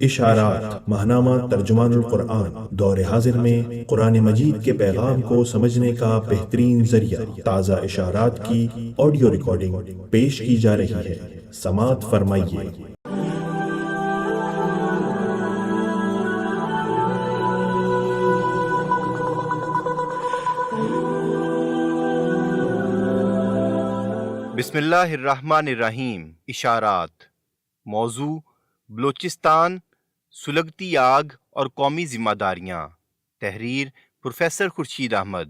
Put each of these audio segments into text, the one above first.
اشارات ماہنامہ ترجمان القرآن دور حاضر میں قرآن مجید کے پیغام کو سمجھنے کا بہترین ذریعہ تازہ اشارات کی آڈیو ریکارڈنگ پیش کی جا رہی ہے، سماعت فرمائیے۔ بسم اللہ الرحمن الرحیم۔ اشارات۔ موضوع: بلوچستان، سلگتی آگ اور قومی ذمہ داریاں۔ تحریر: پروفیسر خورشید احمد۔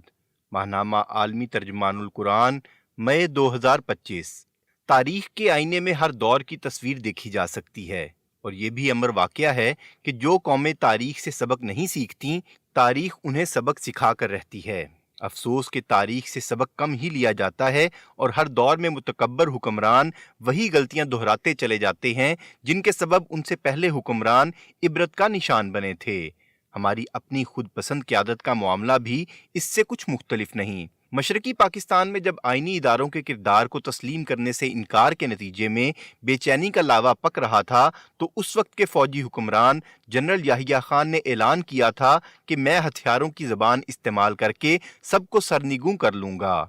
ماہنامہ عالمی ترجمان القرآن، مئی 2025۔ تاریخ کے آئینے میں ہر دور کی تصویر دیکھی جا سکتی ہے، اور یہ بھی امر واقعہ ہے کہ جو قومیں تاریخ سے سبق نہیں سیکھتیں، تاریخ انہیں سبق سکھا کر رہتی ہے۔ افسوس کہ تاریخ سے سبق کم ہی لیا جاتا ہے، اور ہر دور میں متکبر حکمران وہی غلطیاں دہراتے چلے جاتے ہیں جن کے سبب ان سے پہلے حکمران عبرت کا نشان بنے تھے۔ ہماری اپنی خود پسند قیادت کا معاملہ بھی اس سے کچھ مختلف نہیں۔ مشرقی پاکستان میں جب آئینی اداروں کے کردار کو تسلیم کرنے سے انکار کے نتیجے میں بے چینی کا لاوا پک رہا تھا، تو اس وقت کے فوجی حکمران جنرل یحییٰ خان نے اعلان کیا تھا کہ میں ہتھیاروں کی زبان استعمال کر کے سب کو سرنگوں کر لوں گا۔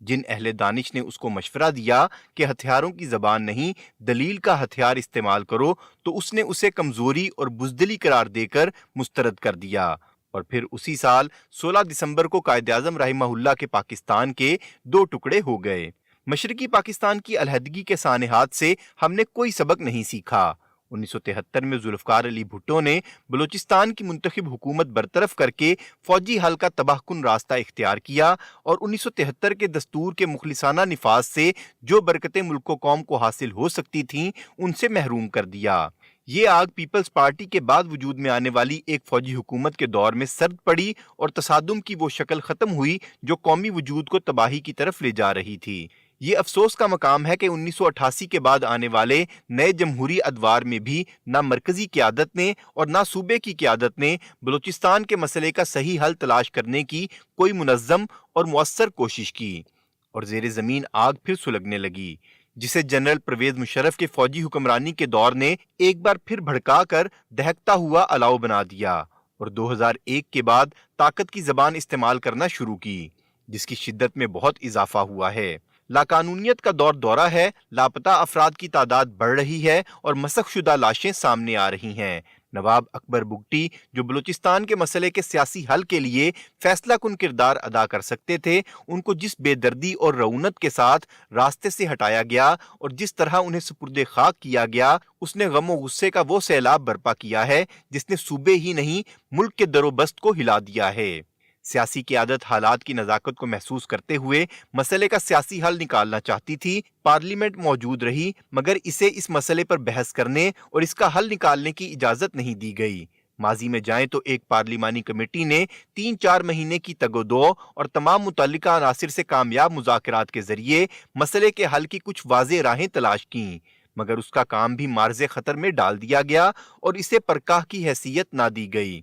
جن اہل دانش نے اس کو مشورہ دیا کہ ہتھیاروں کی زبان نہیں، دلیل کا ہتھیار استعمال کرو، تو اس نے اسے کمزوری اور بزدلی قرار دے کر مسترد کر دیا، اور پھر اسی سال 16 دسمبر کو قائد اعظم رحمہ اللہ کے پاکستان کے دو ٹکڑے ہو گئے۔ مشرقی پاکستان کی علیحدگی کے سانحات سے ہم نے کوئی سبق نہیں سیکھا۔ 1973 میں ذوالفقار علی بھٹو نے بلوچستان کی منتخب حکومت برطرف کر کے فوجی حل کا تباہ کن راستہ اختیار کیا، اور 1973 کے دستور کے مخلصانہ نفاذ سے جو برکتیں ملک و قوم کو حاصل ہو سکتی تھیں ان سے محروم کر دیا۔ یہ آگ پیپلز پارٹی کے بعد وجود میں آنے والی ایک فوجی حکومت کے دور میں سرد پڑی، اور تصادم کی وہ شکل ختم ہوئی جو قومی وجود کو تباہی کی طرف لے جا رہی تھی۔ یہ افسوس کا مقام ہے کہ 1988 کے بعد آنے والے نئے جمہوری ادوار میں بھی نہ مرکزی قیادت نے اور نہ صوبے کی قیادت نے بلوچستان کے مسئلے کا صحیح حل تلاش کرنے کی کوئی منظم اور مؤثر کوشش کی، اور زیر زمین آگ پھر سلگنے لگی، جسے جنرل پرویز مشرف کے فوجی حکمرانی کے دور نے ایک بار پھر بھڑکا کر دہکتا ہوا الاؤ بنا دیا، اور 2001 کے بعد طاقت کی زبان استعمال کرنا شروع کی، جس کی شدت میں بہت اضافہ ہوا ہے۔ لاقانونیت کا دور دورہ ہے، لاپتہ افراد کی تعداد بڑھ رہی ہے، اور مسخ شدہ لاشیں سامنے آ رہی ہیں۔ نواب اکبر بگٹی، جو بلوچستان کے مسئلے کے سیاسی حل کے لیے فیصلہ کن کردار ادا کر سکتے تھے، ان کو جس بے دردی اور رعونت کے ساتھ راستے سے ہٹایا گیا اور جس طرح انہیں سپرد خاک کیا گیا، اس نے غم و غصے کا وہ سیلاب برپا کیا ہے جس نے صوبے ہی نہیں ملک کے در و بست کو ہلا دیا ہے۔ سیاسی قیادت حالات کی نزاکت کو محسوس کرتے ہوئے مسئلے کا سیاسی حل نکالنا چاہتی تھی۔ پارلیمنٹ موجود رہی، مگر اسے اس مسئلے پر بحث کرنے اور اس کا حل نکالنے کی اجازت نہیں دی گئی۔ ماضی میں جائیں تو ایک پارلیمانی کمیٹی نے 3-4 مہینے کی تگ و دو اور تمام متعلقہ عناصر سے کامیاب مذاکرات کے ذریعے مسئلے کے حل کی کچھ واضح راہیں تلاش کیں، مگر اس کا کام بھی معرض خطر میں ڈال دیا گیا اور اسے پرکاہ کی حیثیت نہ دی گئی۔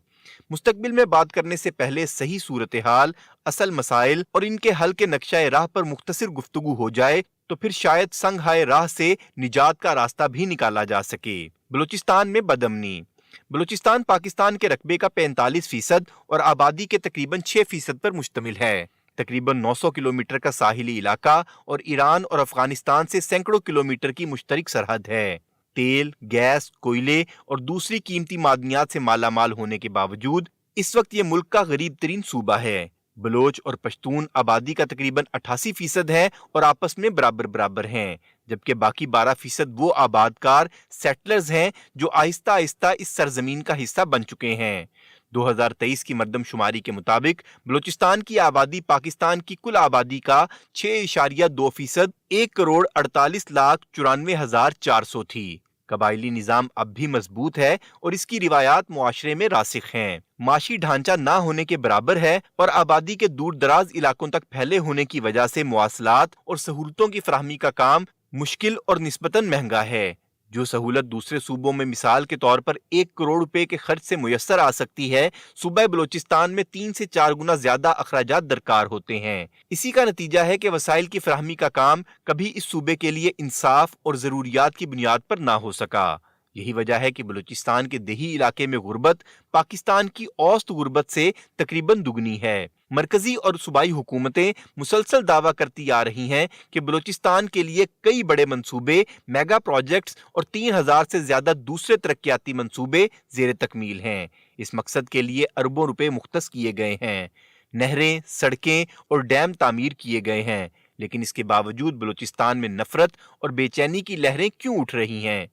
مستقبل میں بات کرنے سے پہلے صحیح صورتحال، اصل مسائل اور ان کے حل کے نقشہ راہ پر مختصر گفتگو ہو جائے تو پھر شاید سنگ ہائے راہ سے نجات کا راستہ بھی نکالا جا سکے۔ بلوچستان میں بدامنی۔ بلوچستان پاکستان کے رقبے کا 45% اور آبادی کے تقریباً 6% پر مشتمل ہے۔ تقریباً 900 کلومیٹر کا ساحلی علاقہ اور ایران اور افغانستان سے سینکڑوں کلومیٹر کی مشترک سرحد ہے۔ تیل، گیس، کوئلے اور دوسری قیمتی معدنیات سے مالا مال ہونے کے باوجود اس وقت یہ ملک کا غریب ترین صوبہ ہے۔ بلوچ اور پشتون آبادی کا تقریباً 88% ہے اور آپس میں برابر برابر ہیں، جبکہ باقی 12% وہ آبادکار سیٹلرز ہیں جو آہستہ آہستہ اس سرزمین کا حصہ بن چکے ہیں۔ 2023 کی مردم شماری کے مطابق بلوچستان کی آبادی پاکستان کی کل آبادی کا 6.2%، 1,48,94,400 تھی۔ قبائلی نظام اب بھی مضبوط ہے اور اس کی روایات معاشرے میں راسخ ہیں۔ معاشی ڈھانچہ نہ ہونے کے برابر ہے اور آبادی کے دور دراز علاقوں تک پھیلے ہونے کی وجہ سے مواصلات اور سہولتوں کی فراہمی کا کام مشکل اور نسبتاً مہنگا ہے۔ جو سہولت دوسرے صوبوں میں مثال کے طور پر 1 کروڑ روپے کے خرچ سے میسر آ سکتی ہے، صوبہ بلوچستان میں 3 سے 4 گنا زیادہ اخراجات درکار ہوتے ہیں۔ اسی کا نتیجہ ہے کہ وسائل کی فراہمی کا کام کبھی اس صوبے کے لیے انصاف اور ضروریات کی بنیاد پر نہ ہو سکا۔ یہی وجہ ہے کہ بلوچستان کے دیہی علاقے میں غربت پاکستان کی اوسط غربت سے تقریباً دگنی ہے۔ مرکزی اور صوبائی حکومتیں مسلسل دعویٰ کرتی آ رہی ہیں کہ بلوچستان کے لیے کئی بڑے منصوبے، میگا پروجیکٹس اور 3000 سے زیادہ دوسرے ترقیاتی منصوبے زیر تکمیل ہیں۔ اس مقصد کے لیے اربوں روپے مختص کیے گئے ہیں، نہریں، سڑکیں اور ڈیم تعمیر کیے گئے ہیں، لیکن اس کے باوجود بلوچستان میں نفرت اور بے چینی کی لہریں کیوں اٹھ رہی ہیں؟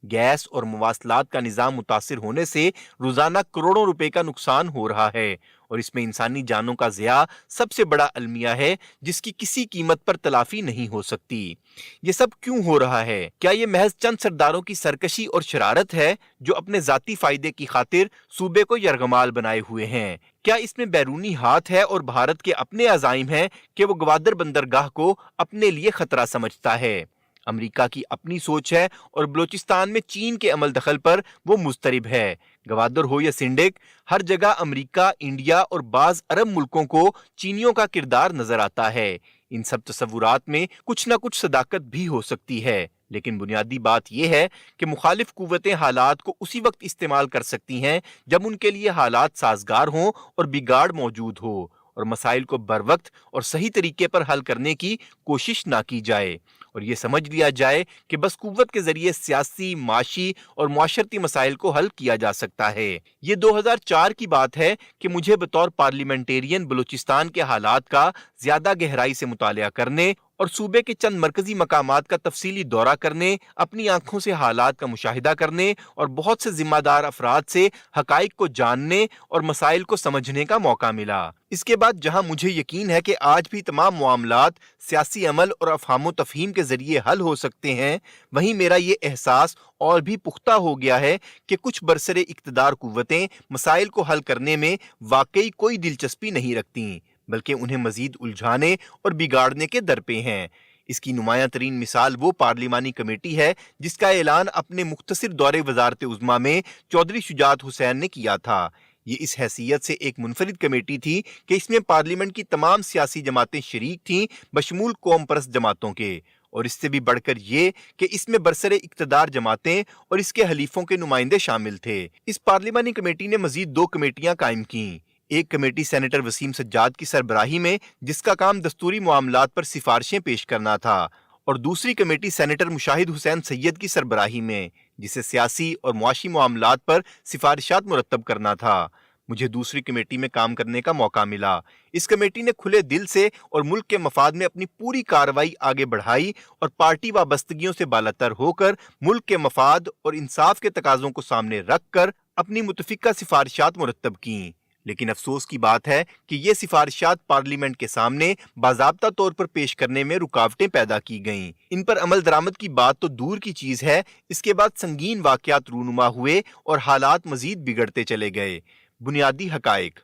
گیس اور مواصلات کا نظام متاثر ہونے سے روزانہ کروڑوں روپے کا نقصان ہو رہا ہے، اور اس میں انسانی جانوں کا ضیاع سب سے بڑا المیہ ہے جس کی کسی قیمت پر تلافی نہیں ہو سکتی۔ یہ سب کیوں ہو رہا ہے؟ کیا یہ محض چند سرداروں کی سرکشی اور شرارت ہے جو اپنے ذاتی فائدے کی خاطر صوبے کو یرغمال بنائے ہوئے ہیں؟ کیا اس میں بیرونی ہاتھ ہے اور بھارت کے اپنے عزائم ہیں کہ وہ گوادر بندرگاہ کو اپنے لیے خطرہ سمجھتا ہے؟ امریکہ کی اپنی سوچ ہے اور بلوچستان میں چین کے عمل دخل پر وہ مضطرب ہے۔ گوادر ہو یا سنڈک، ہر جگہ امریکہ، انڈیا اور بعض عرب ملکوں کو چینیوں کا کردار نظر آتا ہے۔ ان سب تصورات میں کچھ نہ کچھ صداقت بھی ہو سکتی ہے، لیکن بنیادی بات یہ ہے کہ مخالف قوتیں حالات کو اسی وقت استعمال کر سکتی ہیں جب ان کے لیے حالات سازگار ہوں اور بگاڑ موجود ہو، اور مسائل کو بروقت اور صحیح طریقے پر حل کرنے کی کوشش نہ کی جائے، اور یہ سمجھ لیا جائے کہ بس قوت کے ذریعے سیاسی، معاشی اور معاشرتی مسائل کو حل کیا جا سکتا ہے۔ یہ 2004 کی بات ہے کہ مجھے بطور پارلیمنٹیرین بلوچستان کے حالات کا زیادہ گہرائی سے مطالعہ کرنے اور صوبے کے چند مرکزی مقامات کا تفصیلی دورہ کرنے، اپنی آنکھوں سے حالات کا مشاہدہ کرنے اور بہت سے ذمہ دار افراد سے حقائق کو جاننے اور مسائل کو سمجھنے کا موقع ملا۔ اس کے بعد جہاں مجھے یقین ہے کہ آج بھی تمام معاملات سیاسی عمل اور افہام و تفہیم کے ذریعے حل ہو سکتے ہیں، وہیں میرا یہ احساس اور بھی پختہ ہو گیا ہے کہ کچھ برسر اقتدار قوتیں مسائل کو حل کرنے میں واقعی کوئی دلچسپی نہیں رکھتیں، بلکہ انہیں مزید الجھانے اور بگاڑنے کے درپے ہیں۔ اس کی نمایاں ترین مثال وہ پارلیمانی کمیٹی ہے جس کا اعلان اپنے مختصر دورے وزارت عظمیٰ میں چودھری شجاعت حسین نے کیا تھا۔ یہ اس حیثیت سے ایک منفرد کمیٹی تھی کہ اس میں پارلیمنٹ کی تمام سیاسی جماعتیں شریک تھیں بشمول قوم پرست جماعتوں کے، اور اس سے بھی بڑھ کر یہ کہ اس میں برسر اقتدار جماعتیں اور اس کے حلیفوں کے نمائندے شامل تھے۔ اس پارلیمانی کمیٹی نے مزید 2 کمیٹیاں قائم کیں، ایک کمیٹی سینیٹر وسیم سجاد کی سربراہی میں جس کا کام دستوری معاملات پر سفارشیں پیش کرنا تھا، اور دوسری کمیٹی سینیٹر مشاہد حسین سید کی سربراہی میں جسے سیاسی اور معاشی معاملات پر سفارشات مرتب کرنا تھا۔ مجھے دوسری کمیٹی میں کام کرنے کا موقع ملا۔ اس کمیٹی نے کھلے دل سے اور ملک کے مفاد میں اپنی پوری کارروائی آگے بڑھائی اور پارٹی وابستگیوں سے بالاتر ہو کر ملک کے مفاد اور انصاف کے تقاضوں کو سامنے رکھ کر اپنی متفقہ سفارشات مرتب کیں، لیکن افسوس کی بات ہے کہ یہ سفارشات پارلیمنٹ کے سامنے باضابطہ طور پر پیش کرنے میں رکاوٹیں پیدا کی گئیں۔ ان پر عمل درآمد کی بات تو دور کی چیز ہے، اس کے بعد سنگین واقعات رونما ہوئے اور حالات مزید بگڑتے چلے گئے۔ بنیادی حقائق: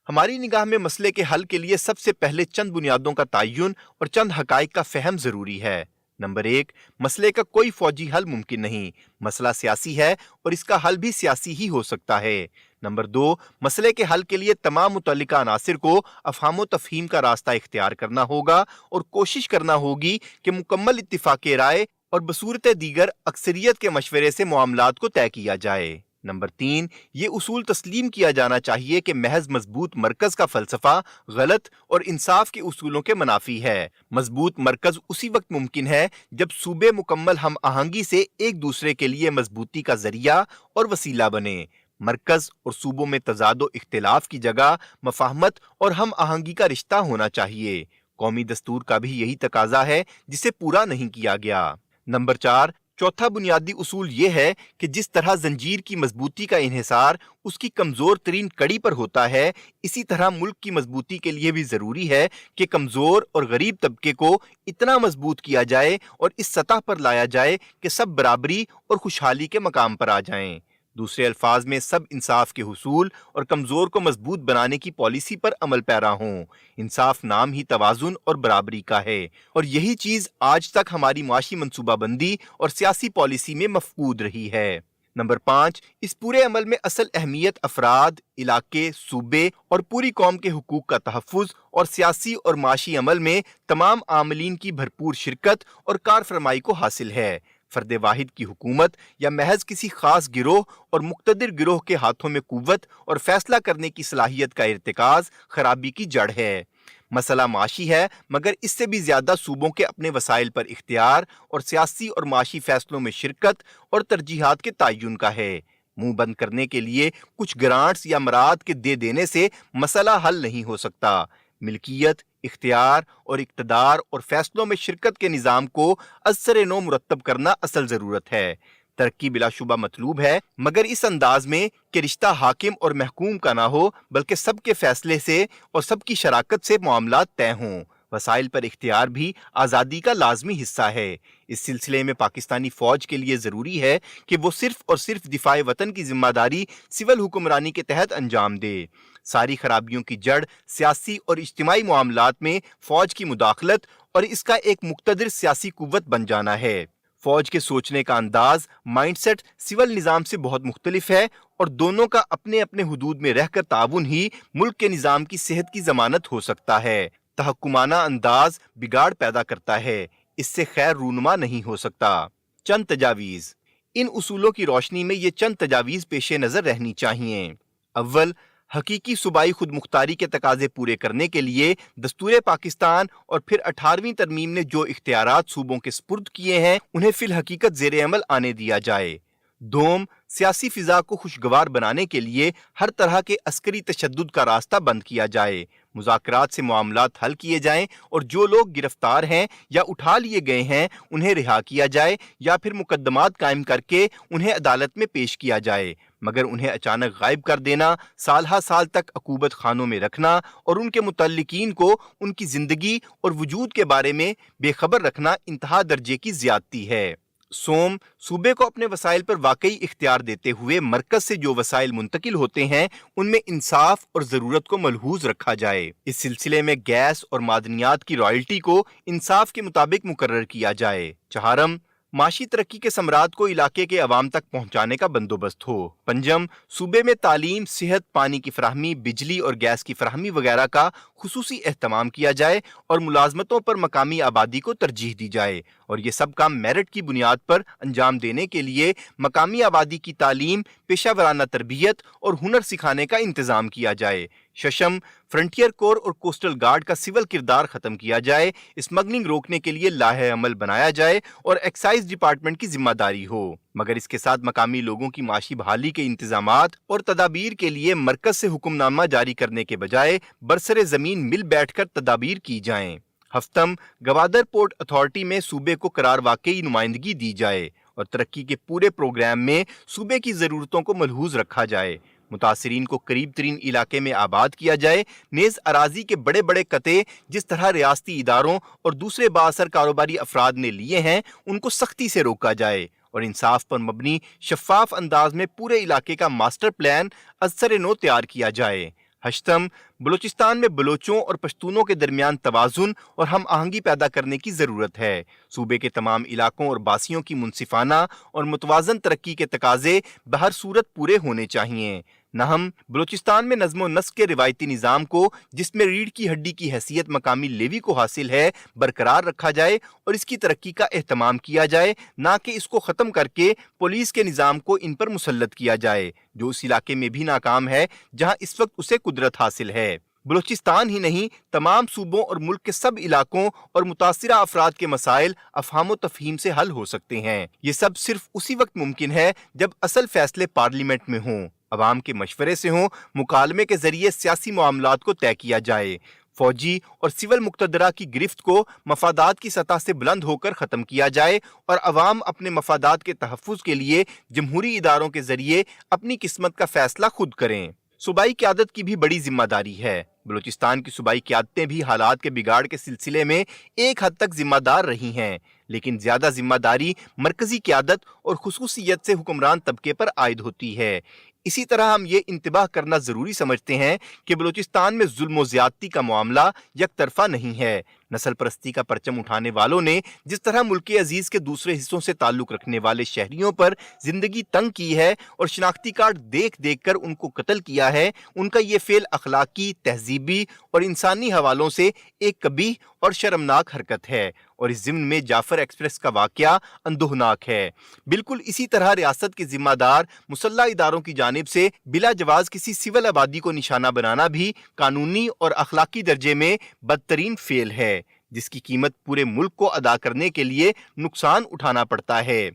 ہماری نگاہ میں مسئلے کے حل کے لیے سب سے پہلے چند بنیادوں کا تعین اور چند حقائق کا فہم ضروری ہے۔ نمبر 1، مسئلے کا کوئی فوجی حل ممکن نہیں، مسئلہ سیاسی ہے اور اس کا حل بھی سیاسی ہی ہو سکتا ہے۔ نمبر 2، مسئلے کے حل کے لیے تمام متعلقہ عناصر کو افہام و تفہیم کا راستہ اختیار کرنا ہوگا اور کوشش کرنا ہوگی کہ مکمل اتفاق رائے اور بصورت دیگر اکثریت کے مشورے سے معاملات کو طے کیا جائے۔ نمبر 3، یہ اصول تسلیم کیا جانا چاہیے کہ محض مضبوط مرکز کا فلسفہ غلط اور انصاف کے اصولوں کے منافی ہے۔ مضبوط مرکز اسی وقت ممکن ہے جب صوبے مکمل ہم آہنگی سے ایک دوسرے کے لیے مضبوطی کا ذریعہ اور وسیلہ بنے۔ مرکز اور صوبوں میں تضاد و اختلاف کی جگہ مفاہمت اور ہم آہنگی کا رشتہ ہونا چاہیے۔ قومی دستور کا بھی یہی تقاضا ہے جسے پورا نہیں کیا گیا۔ نمبر 4، چوتھا بنیادی اصول یہ ہے کہ جس طرح زنجیر کی مضبوطی کا انحصار اس کی کمزور ترین کڑی پر ہوتا ہے، اسی طرح ملک کی مضبوطی کے لیے بھی ضروری ہے کہ کمزور اور غریب طبقے کو اتنا مضبوط کیا جائے اور اس سطح پر لایا جائے کہ سب برابری اور خوشحالی کے مقام پر آ جائیں۔ دوسرے الفاظ میں سب انصاف کے حصول اور کمزور کو مضبوط بنانے کی پالیسی پر عمل پیرا ہوں۔ انصاف نام ہی توازن اور برابری کا ہے، اور یہی چیز آج تک ہماری معاشی منصوبہ بندی اور سیاسی پالیسی میں مفقود رہی ہے۔ نمبر 5، اس پورے عمل میں اصل اہمیت افراد، علاقے، صوبے اور پوری قوم کے حقوق کا تحفظ اور سیاسی اور معاشی عمل میں تمام عاملین کی بھرپور شرکت اور کارفرمائی کو حاصل ہے۔ فرد واحد کی حکومت یا محض کسی خاص گروہ اور مقتدر گروہ کے ہاتھوں میں قوت اور فیصلہ کرنے کی صلاحیت کا ارتکاز خرابی کی جڑ ہے۔ مسئلہ معاشی ہے، مگر اس سے بھی زیادہ صوبوں کے اپنے وسائل پر اختیار اور سیاسی اور معاشی فیصلوں میں شرکت اور ترجیحات کے تعین کا ہے۔ منہ بند کرنے کے لیے کچھ گرانٹس یا مراد کے دے دینے سے مسئلہ حل نہیں ہو سکتا۔ ملکیت، اختیار اور اقتدار اور فیصلوں میں شرکت کے نظام کو از سر نو مرتب کرنا اصل ضرورت ہے۔ ترقی بلا شبہ مطلوب ہے، مگر اس انداز میں کہ رشتہ حاکم اور محکوم کا نہ ہو، بلکہ سب کے فیصلے سے اور سب کی شراکت سے معاملات طے ہوں۔ وسائل پر اختیار بھی آزادی کا لازمی حصہ ہے۔ اس سلسلے میں پاکستانی فوج کے لیے ضروری ہے کہ وہ صرف اور صرف دفاع وطن کی ذمہ داری سول حکمرانی کے تحت انجام دے۔ ساری خرابیوں کی جڑ سیاسی اور اجتماعی معاملات میں فوج کی مداخلت اور اس کا ایک مقتدر سیاسی قوت بن جانا ہے۔ فوج کے سوچنے کا انداز، مائنڈ سیٹ سول نظام سے بہت مختلف ہے، اور دونوں کا اپنے اپنے حدود میں رہ کر تعاون ہی ملک کے نظام کی صحت کی ضمانت ہو سکتا ہے۔ تحکمانہ انداز بگاڑ پیدا کرتا ہے، اس سے خیر رونما نہیں ہو سکتا۔ چند تجاویز۔ ان اصولوں کی روشنی میں یہ چند تجاویز پیش نظر رہنی چاہیے۔ اول، حقیقی صوبائی خود مختاری کے تقاضے پورے کرنے کے لیے دستور پاکستان اور پھر 18ویں ترمیم نے جو اختیارات صوبوں کے سپرد کیے ہیں انہیں فی الحقیقت زیر عمل آنے دیا جائے۔ دوم، سیاسی فضا کو خوشگوار بنانے کے لیے ہر طرح کے عسکری تشدد کا راستہ بند کیا جائے، مذاکرات سے معاملات حل کیے جائیں، اور جو لوگ گرفتار ہیں یا اٹھا لیے گئے ہیں انہیں رہا کیا جائے یا پھر مقدمات قائم کر کے انہیں عدالت میں پیش کیا جائے، مگر انہیں اچانک غائب کر دینا، سال ہا سال تک عقوبت خانوں میں رکھنا اور ان کے متعلقین کو ان کی زندگی اور وجود کے بارے میں بے خبر رکھنا انتہا درجے کی زیادتی ہے۔ سوم، صوبے کو اپنے وسائل پر واقعی اختیار دیتے ہوئے مرکز سے جو وسائل منتقل ہوتے ہیں ان میں انصاف اور ضرورت کو ملحوظ رکھا جائے۔ اس سلسلے میں گیس اور معدنیات کی رائلٹی کو انصاف کے مطابق مقرر کیا جائے۔ چہارم، معاشی ترقی کے ثمرات کو علاقے کے عوام تک پہنچانے کا بندوبست ہو۔ پنجم، صوبے میں تعلیم، صحت، پانی کی فراہمی، بجلی اور گیس کی فراہمی وغیرہ کا خصوصی اہتمام کیا جائے اور ملازمتوں پر مقامی آبادی کو ترجیح دی جائے، اور یہ سب کام میرٹ کی بنیاد پر انجام دینے کے لیے مقامی آبادی کی تعلیم، پیشہ ورانہ تربیت اور ہنر سکھانے کا انتظام کیا جائے۔ ششم، فرنٹیئر کور اور کوسٹل گارڈ کا سول کردار ختم کیا جائے، اسمگلنگ روکنے کے لیے لائحہ عمل بنایا جائے اور ایکسائز ڈپارٹمنٹ کی ذمہ داری ہو، مگر اس کے ساتھ مقامی لوگوں کی معاشی بحالی کے انتظامات اور تدابیر کے لیے مرکز سے حکم نامہ جاری کرنے کے بجائے برسر زمین مل بیٹھ کر تدابیر کی جائیں۔ ہفتم، گوادر پورٹ اتھارٹی میں صوبے کو قرار واقعی نمائندگی دی جائے اور ترقی کے پورے پروگرام میں صوبے کی ضرورتوں کو ملحوظ رکھا جائے، متاثرین کو قریب ترین علاقے میں آباد کیا جائے، نیز اراضی کے بڑے بڑے قطعے جس طرح ریاستی اداروں اور دوسرے بااثر کاروباری افراد نے لیے ہیں ان کو سختی سے روکا جائے، اور انصاف پر مبنی شفاف انداز میں پورے علاقے کا ماسٹر پلان از سر نو تیار کیا جائے۔ ہشتم، بلوچستان میں بلوچوں اور پشتونوں کے درمیان توازن اور ہم آہنگی پیدا کرنے کی ضرورت ہے۔ صوبے کے تمام علاقوں اور باسیوں کی منصفانہ اور متوازن ترقی کے تقاضے بہر صورت پورے ہونے چاہیے۔ نہم، بلوچستان میں نظم و نسق کے روایتی نظام کو، جس میں ریڑھ کی ہڈی کی حیثیت مقامی لیوی کو حاصل ہے، برقرار رکھا جائے اور اس کی ترقی کا اہتمام کیا جائے، نہ کہ اس کو ختم کر کے پولیس کے نظام کو ان پر مسلط کیا جائے، جو اس علاقے میں بھی ناکام ہے جہاں اس وقت اسے قدرت حاصل ہے۔ بلوچستان ہی نہیں، تمام صوبوں اور ملک کے سب علاقوں اور متاثرہ افراد کے مسائل افہام و تفہیم سے حل ہو سکتے ہیں۔ یہ سب صرف اسی وقت ممکن ہے جب اصل فیصلے پارلیمنٹ میں ہوں، عوام کے مشورے سے ہوں، مکالمے کے ذریعے سیاسی معاملات کو طے کیا جائے، فوجی اور سول مقتدرہ کی گرفت کو مفادات کی سطح سے بلند ہو کر ختم کیا جائے، اور عوام اپنے مفادات کے تحفظ کے لیے جمہوری اداروں کے ذریعے اپنی قسمت کا فیصلہ خود کریں۔ صوبائی قیادت کی بھی بڑی ذمہ داری ہے۔ بلوچستان کی صوبائی قیادتیں بھی حالات کے بگاڑ کے سلسلے میں ایک حد تک ذمہ دار رہی ہیں، لیکن زیادہ ذمہ داری مرکزی قیادت اور خصوصیت سے حکمران طبقے پر عائد ہوتی ہے۔ اسی طرح ہم یہ انتباہ کرنا ضروری سمجھتے ہیں کہ بلوچستان میں ظلم و زیادتی کا معاملہ یک طرفہ نہیں ہے۔ نسل پرستی کا پرچم اٹھانے والوں نے جس طرح ملک عزیز کے دوسرے حصوں سے تعلق رکھنے والے شہریوں پر زندگی تنگ کی ہے اور شناختی کارڈ دیکھ دیکھ کر ان کو قتل کیا ہے، ان کا یہ فعل اخلاقی، تہذیبی اور انسانی حوالوں سے ایک قبیح اور شرمناک حرکت ہے، اور اس ضمن میں جعفر ایکسپریس کا واقعہ اندوہناک ہے۔ بالکل اسی طرح ریاست کے ذمہ دار مسلح اداروں کی جانب سے بلا جواز کسی سول آبادی کو نشانہ بنانا بھی قانونی اور اخلاقی درجے میں بدترین فعل ہے، جس کی قیمت پورے ملک کو ادا کرنے کے لیے نقصان اٹھانا پڑتا ہے۔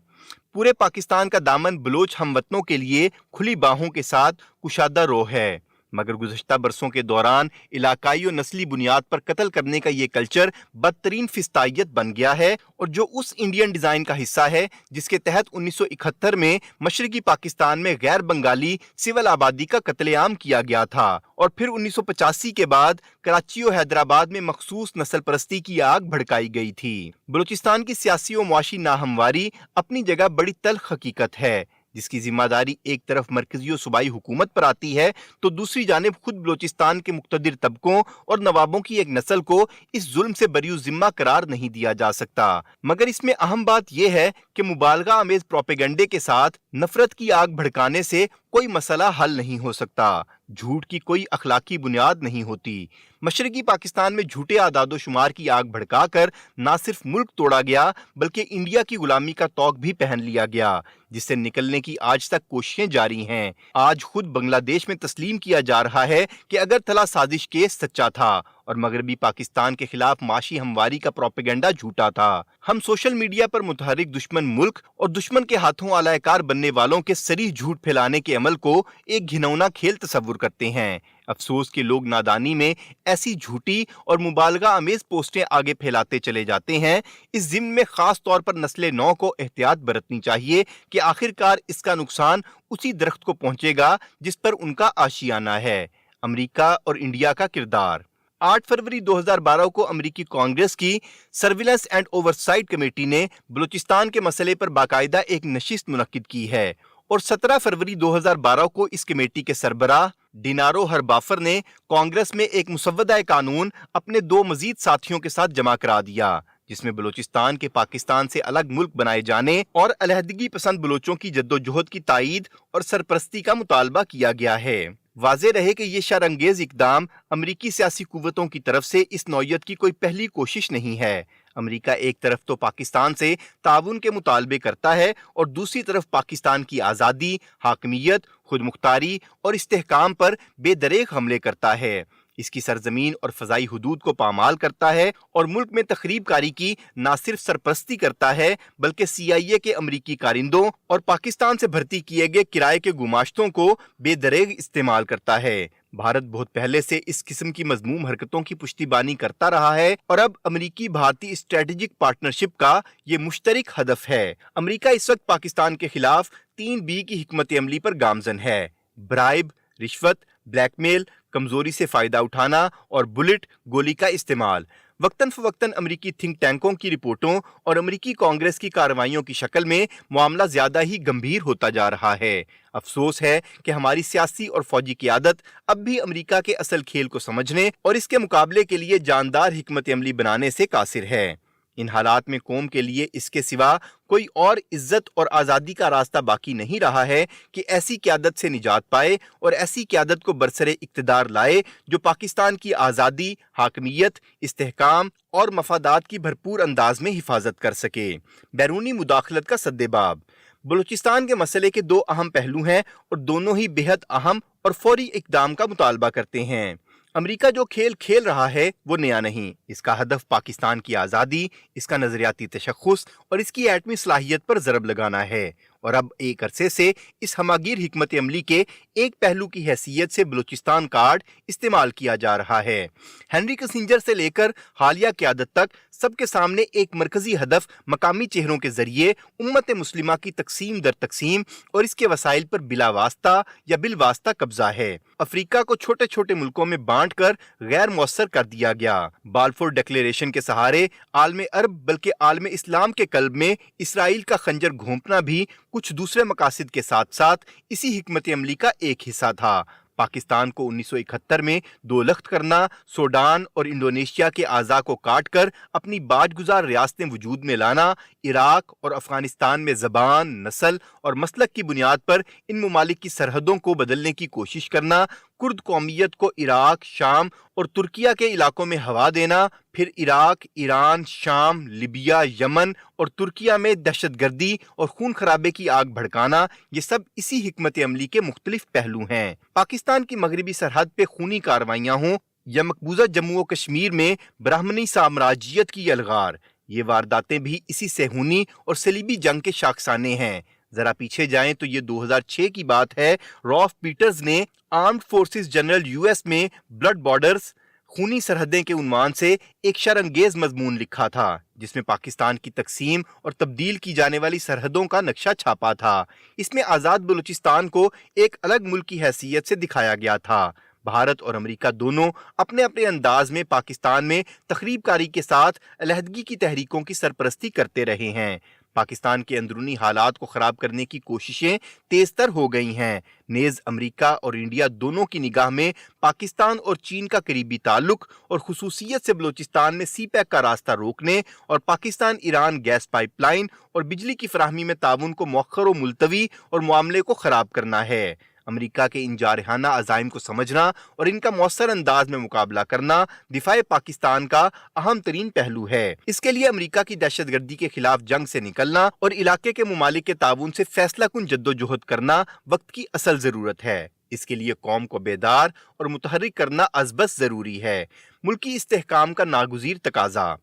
پورے پاکستان کا دامن بلوچ ہم وطنوں کے لیے کھلی باہوں کے ساتھ کشادہ رو ہے، مگر گزشتہ برسوں کے دوران علاقائی و نسلی بنیاد پر قتل کرنے کا یہ کلچر بدترین فسطائیت بن گیا ہے، اور جو اس انڈین ڈیزائن کا حصہ ہے جس کے تحت 1971 میں مشرقی پاکستان میں غیر بنگالی سول آبادی کا قتل عام کیا گیا تھا، اور پھر 1985 کے بعد کراچی و حیدرآباد میں مخصوص نسل پرستی کی آگ بھڑکائی گئی تھی۔ بلوچستان کی سیاسی و معاشی ناہمواری اپنی جگہ بڑی تلخ حقیقت ہے، جس کی ذمہ داری ایک طرف مرکزی و صوبائی حکومت پر آتی ہے تو دوسری جانب خود بلوچستان کے مقتدر طبقوں اور نوابوں کی ایک نسل کو اس ظلم سے بری ذمہ قرار نہیں دیا جا سکتا۔ مگر اس میں اہم بات یہ ہے کہ مبالغہ آمیز پروپیگنڈے کے ساتھ نفرت کی آگ بھڑکانے سے کوئی مسئلہ حل نہیں ہو سکتا، جھوٹ کی کوئی اخلاقی بنیاد نہیں ہوتی۔ مشرقی پاکستان میں جھوٹے اعداد و شمار کی آگ بھڑکا کر نہ صرف ملک توڑا گیا بلکہ انڈیا کی غلامی کا طوق بھی پہن لیا گیا، جس سے نکلنے کی آج تک کوششیں جاری ہیں۔ آج خود بنگلہ دیش میں تسلیم کیا جا رہا ہے کہ اگرتلہ سازش کیس سچا تھا اور مغربی پاکستان کے خلاف معاشی ہمواری کا پروپیگنڈا جھوٹا تھا۔ ہم سوشل میڈیا پر متحرک دشمن ملک اور دشمن کے ہاتھوں اعلی کار بننے والوں کے صریح جھوٹ پھیلانے کے عمل کو ایک گھنونا کھیل تصور کرتے ہیں۔ افسوس کہ لوگ نادانی میں ایسی جھوٹی اور مبالغہ آمیز پوسٹیں آگے پھیلاتے چلے جاتے ہیں۔ اس ضمن میں خاص طور پر نسل نو کو احتیاط برتنی چاہیے کہ آخرکار اس کا نقصان اسی درخت کو پہنچے گا جس پر ان کا آشیانہ ہے۔ امریکہ اور انڈیا کا کردار۔ 8 فروری 2012 کو امریکی کانگریس کی سرویلنس اینڈ اوورسائٹ کمیٹی نے بلوچستان کے مسئلے پر باقاعدہ ایک نشست منعقد کی ہے، اور 17 فروری 2012 کو اس کمیٹی کے سربراہ ڈینارو ہربافر نے کانگریس میں ایک مسودہ قانون اپنے 2 مزید ساتھیوں کے ساتھ جمع کرا دیا، جس میں بلوچستان کے پاکستان سے الگ ملک بنائے جانے اور علیحدگی پسند بلوچوں کی جدوجہد کی تائید اور سرپرستی کا مطالبہ کیا گیا ہے۔ واضح رہے کہ یہ شرانگیز اقدام امریکی سیاسی قوتوں کی طرف سے اس نوعیت کی کوئی پہلی کوشش نہیں ہے۔ امریکہ ایک طرف تو پاکستان سے تعاون کے مطالبے کرتا ہے اور دوسری طرف پاکستان کی آزادی، حاکمیت، خود مختاری اور استحکام پر بے دریغ حملے کرتا ہے، اس کی سرزمین اور فضائی حدود کو پامال کرتا ہے اور ملک میں تخریب کاری کی نہ صرف سرپرستی کرتا ہے بلکہ CIA کے امریکی کارندوں اور پاکستان سے بھرتی کیے گئے کرائے کے گماشتوں کو بے دریغ استعمال کرتا ہے۔ بھارت بہت پہلے سے اس قسم کی مذموم حرکتوں کی پشتی بانی کرتا رہا ہے، اور اب امریکی بھارتی اسٹریٹجک پارٹنرشپ کا یہ مشترک ہدف ہے۔ امریکہ اس وقت پاکستان کے خلاف 3B کی حکمت عملی پر گامزن ہے: برائب، رشوت، بلیک میل، کمزوری سے فائدہ اٹھانا اور بلٹ گولی کا استعمال۔ وقتاً فوقتاً امریکی تھنک ٹینکوں کی رپورٹوں اور امریکی کانگریس کی کارروائیوں کی شکل میں معاملہ زیادہ ہی گمبھیر ہوتا جا رہا ہے۔ افسوس ہے کہ ہماری سیاسی اور فوجی قیادت اب بھی امریکہ کے اصل کھیل کو سمجھنے اور اس کے مقابلے کے لیے جاندار حکمت عملی بنانے سے قاصر ہے۔ ان حالات میں قوم کے لیے اس کے سوا کوئی اور عزت اور آزادی کا راستہ باقی نہیں رہا ہے کہ ایسی قیادت سے نجات پائے اور ایسی قیادت کو برسر اقتدار لائے جو پاکستان کی آزادی، حاکمیت، استحکام اور مفادات کی بھرپور انداز میں حفاظت کر سکے۔ بیرونی مداخلت کا سدباب۔ بلوچستان کے مسئلے کے 2 اہم پہلو ہیں اور دونوں ہی بے حد اہم اور فوری اقدام کا مطالبہ کرتے ہیں۔ امریکہ جو کھیل کھیل رہا ہے وہ نیا نہیں، اس کا ہدف پاکستان کی آزادی، اس کا نظریاتی تشخص اور اس کی ایٹمی صلاحیت پر ضرب لگانا ہے، اور اب ایک عرصے سے اس ہماگیر حکمت عملی کے ایک پہلو کی حیثیت سے بلوچستان کارڈ استعمال کیا جا رہا ہے۔ ہنری کسنجر سے لے کر حالیہ قیادت تک سب کے سامنے ایک مرکزی ہدف مقامی چہروں کے ذریعے امت مسلمہ کی تقسیم در تقسیم اور اس کے وسائل پر بلا واسطہ یا بالواسطہ قبضہ ہے۔ افریقہ کو چھوٹے چھوٹے ملکوں میں بانٹ کر غیر مؤثر کر دیا گیا۔ بالفور ڈکلیریشن کے سہارے عالم عرب بلکہ عالم اسلام کے قلب میں اسرائیل کا خنجر گھونپنا بھی کچھ دوسرے مقاصد کے ساتھ ساتھ اسی حکمت عملی کا ایک حصہ تھا۔ پاکستان کو 1971 میں 2 لخت کرنا، سوڈان اور انڈونیشیا کے اعضاء کو کاٹ کر اپنی باج گزار ریاستیں وجود میں لانا، عراق اور افغانستان میں زبان، نسل اور مسلک کی بنیاد پر ان ممالک کی سرحدوں کو بدلنے کی کوشش کرنا، کرد قومیت کو عراق، شام اور ترکیہ کے علاقوں میں ہوا دینا، پھر عراق، ایران، شام، لیبیا، یمن اور ترکیہ میں دہشت گردی اور خون خرابے کی آگ بھڑکانا، یہ سب اسی حکمت عملی کے مختلف پہلو ہیں۔ پاکستان کی مغربی سرحد پہ خونی کارروائیاں ہوں یا مقبوضہ جموں و کشمیر میں برہمنی سامراجیت کی یلغار، یہ وارداتیں بھی اسی صہیونی اور صلیبی جنگ کے شاخسانے ہیں۔ ذرا پیچھے جائیں تو یہ 2006 کی بات ہے، رالف پیٹرز نے armed forces general U S میں بلڈ بارڈرز، خونی سرحدیں کے عنوان سے ایک شرانگیز مضمون لکھا تھا، جس میں پاکستان کی تقسیم اور تبدیل کی جانے والی سرحدوں کا نقشہ چھاپا تھا۔ اس میں آزاد بلوچستان کو ایک الگ ملک کی حیثیت سے دکھایا گیا تھا۔ بھارت اور امریکہ دونوں اپنے اپنے انداز میں پاکستان میں تخریب کاری کے ساتھ علیحدگی کی تحریکوں کی سرپرستی کرتے رہے ہیں۔ پاکستان کے اندرونی حالات کو خراب کرنے کی کوششیں تیز تر ہو گئی ہیں۔ نیز امریکہ اور انڈیا دونوں کی نگاہ میں پاکستان اور چین کا قریبی تعلق اور خصوصیت سے بلوچستان میں سی پیک کا راستہ روکنے اور Pakistan Iran gas pipeline اور بجلی کی فراہمی میں تعاون کو مؤخر و ملتوی اور معاملے کو خراب کرنا ہے۔ امریکہ کے ان جارحانہ عزائم کو سمجھنا اور ان کا مؤثر انداز میں مقابلہ کرنا دفاع پاکستان کا اہم ترین پہلو ہے۔ اس کے لیے امریکہ کی دہشت گردی کے خلاف جنگ سے نکلنا اور علاقے کے ممالک کے تعاون سے فیصلہ کن جدوجہد کرنا وقت کی اصل ضرورت ہے۔ اس کے لیے قوم کو بیدار اور متحرک کرنا ازبس ضروری ہے، ملکی استحکام کا ناگزیر تقاضا۔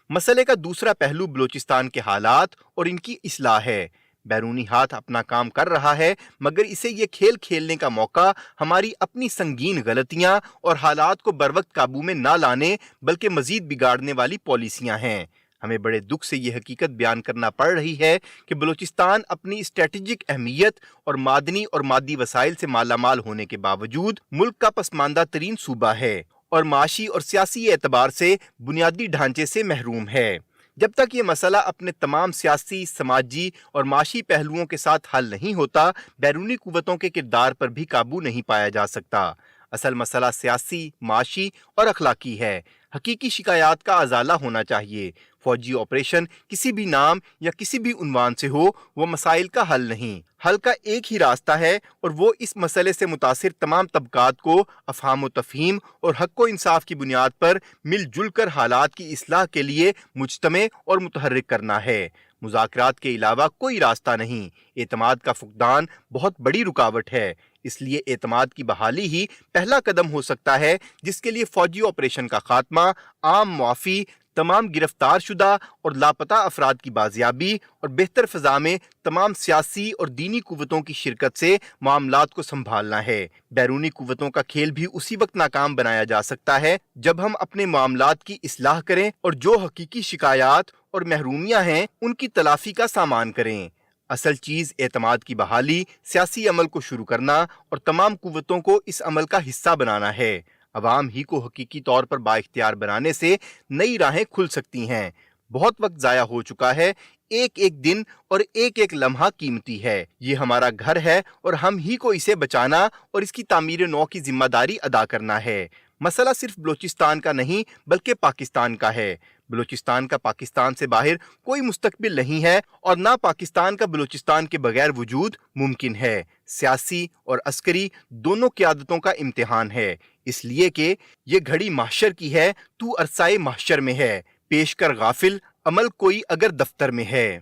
مسئلے کا دوسرا پہلو بلوچستان کے حالات اور ان کی اصلاح ہے۔ بیرونی ہاتھ اپنا کام کر رہا ہے، مگر اسے یہ کھیل کھیلنے کا موقع ہماری اپنی سنگین غلطیاں اور حالات کو بروقت قابو میں نہ لانے بلکہ مزید بگاڑنے والی پالیسیاں ہیں۔ ہمیں بڑے دکھ سے یہ حقیقت بیان کرنا پڑ رہی ہے کہ بلوچستان اپنی اسٹریٹجک اہمیت اور معدنی اور مادی وسائل سے مالا مال ہونے کے باوجود ملک کا پسماندہ ترین صوبہ ہے اور معاشی اور سیاسی اعتبار سے بنیادی ڈھانچے سے محروم ہے۔ جب تک یہ مسئلہ اپنے تمام سیاسی، سماجی اور معاشی پہلوؤں کے ساتھ حل نہیں ہوتا، بیرونی قوتوں کے کردار پر بھی قابو نہیں پایا جا سکتا۔ اصل مسئلہ سیاسی، معاشی اور اخلاقی ہے۔ حقیقی شکایات کا ازالہ ہونا چاہیے۔ فوجی آپریشن کسی بھی نام یا کسی بھی عنوان سے ہو، وہ مسائل کا حل نہیں۔ حل کا ایک ہی راستہ ہے اور وہ اس مسئلے سے متاثر تمام طبقات کو افہام و تفہیم اور حق و انصاف کی بنیاد پر مل جل کر حالات کی اصلاح کے لیے مجتمع اور متحرک کرنا ہے۔ مذاکرات کے علاوہ کوئی راستہ نہیں۔ اعتماد کا فقدان بہت بڑی رکاوٹ ہے، اس لیے اعتماد کی بحالی ہی پہلا قدم ہو سکتا ہے، جس کے لیے فوجی آپریشن کا خاتمہ، عام معافی، تمام گرفتار شدہ اور لاپتہ افراد کی بازیابی اور بہتر فضا میں تمام سیاسی اور دینی قوتوں کی شرکت سے معاملات کو سنبھالنا ہے۔ بیرونی قوتوں کا کھیل بھی اسی وقت ناکام بنایا جا سکتا ہے جب ہم اپنے معاملات کی اصلاح کریں اور جو حقیقی شکایات اور محرومیاں ہیں ان کی تلافی کا سامان کریں۔ اصل چیز اعتماد کی بحالی، سیاسی عمل کو شروع کرنا اور تمام قوتوں کو اس عمل کا حصہ بنانا ہے۔ عوام ہی کو حقیقی طور پر بااختیار بنانے سے نئی راہیں کھل سکتی ہیں۔ بہت وقت ضائع ہو چکا ہے، ایک ایک دن اور ایک ایک لمحہ قیمتی ہے۔ یہ ہمارا گھر ہے اور ہم ہی کو اسے بچانا اور اس کی تعمیر نو کی ذمہ داری ادا کرنا ہے۔ مسئلہ صرف بلوچستان کا نہیں بلکہ پاکستان کا ہے۔ بلوچستان کا پاکستان سے باہر کوئی مستقبل نہیں ہے اور نہ پاکستان کا بلوچستان کے بغیر وجود ممکن ہے۔ سیاسی اور عسکری دونوں قیادتوں کا امتحان ہے، اس لیے کہ یہ گھڑی محشر کی ہے، تو عرصۂ محشر میں ہے، پیش کر غافل عمل کوئی اگر دفتر میں ہے۔